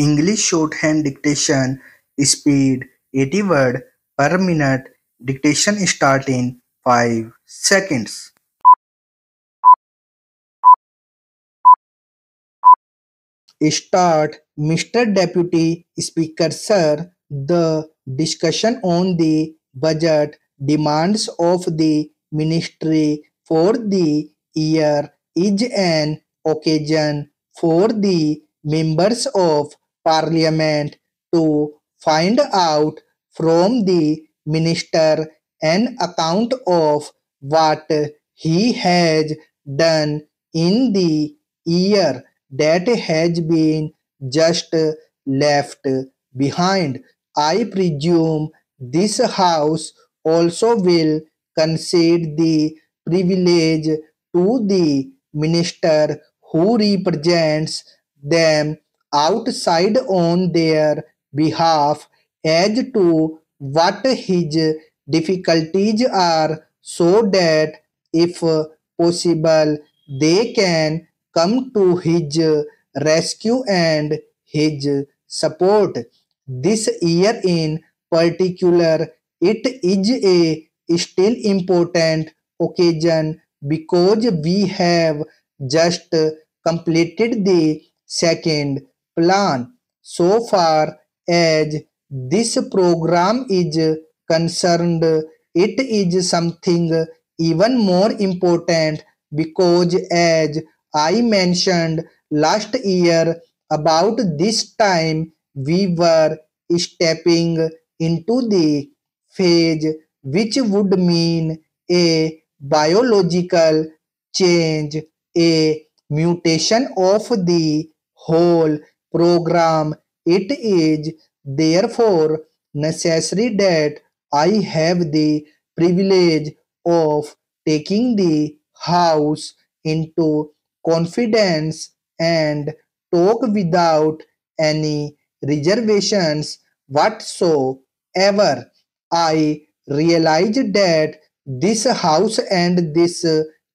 English shorthand dictation speed 80 word per minute. Dictation start in 5 seconds. Start, Mr. Deputy Speaker Sir. The discussion on the budget demands of the ministry for the year is an occasion for the members of parliament to find out from the minister an account of what he has done in the year that has been just left behind. I presume this House also will concede the privilege to the minister who represents them outside on their behalf as to what his difficulties are so that if possible they can come to his rescue and his support. This year in particular, it is a still important occasion because we have just completed the second plan. So far as this program is concerned, it is something even more important because as I mentioned last year about this time we were stepping into the phase which would mean a biological change, a mutation of the whole program. It is therefore necessary that I have the privilege of taking the house into confidence and talk without any reservations whatsoever. I realize that this house and this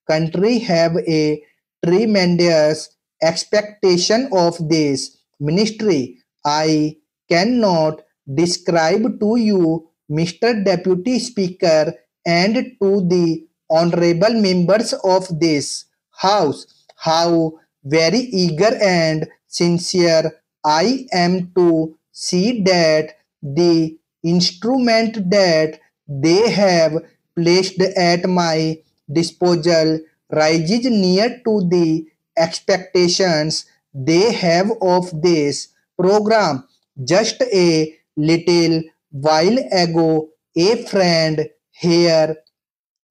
country have a tremendous expectation of this ministry. I cannot describe to you, Mr. Deputy Speaker, and to the honorable members of this house, how very eager and sincere I am to see that the instrument that they have placed at my disposal rises near to the expectations they have of this program. Just a little while ago, a friend here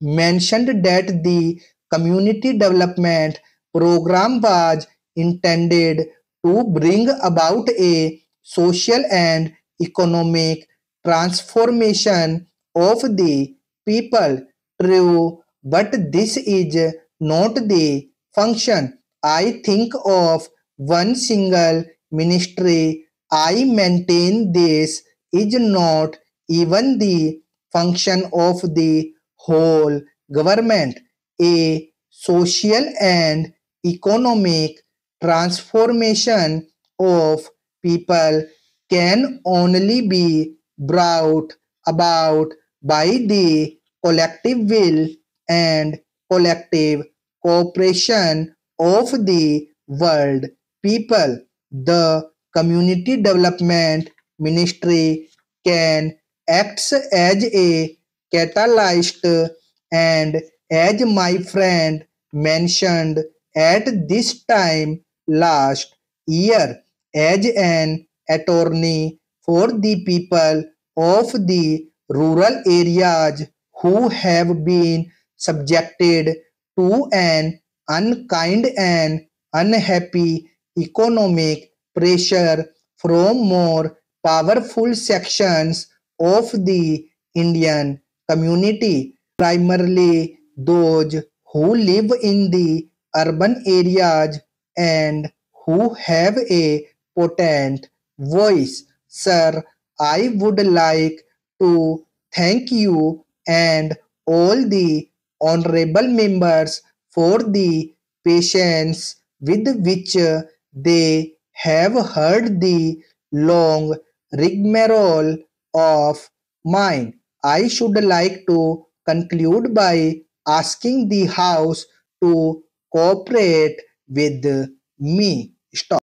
mentioned that the community development program was intended to bring about a social and economic transformation of the people. True, but this is not the function. I think of one single ministry. I maintain this is not even the function of the whole government. A social and economic transformation of people can only be brought about by the collective will and collective cooperation of the world people. The community development ministry can act as a catalyst, and as my friend mentioned at this time last year, as an attorney for the people of the rural areas who have been subjected to an unkind and unhappy economic pressure from more powerful sections of the Indian community, primarily those who live in the urban areas and who have a potent voice. Sir, I would like to thank you and all the honorable members for the patience with which they have heard the long rigmarole of mine. I should like to conclude by asking the House to cooperate with me. Stop.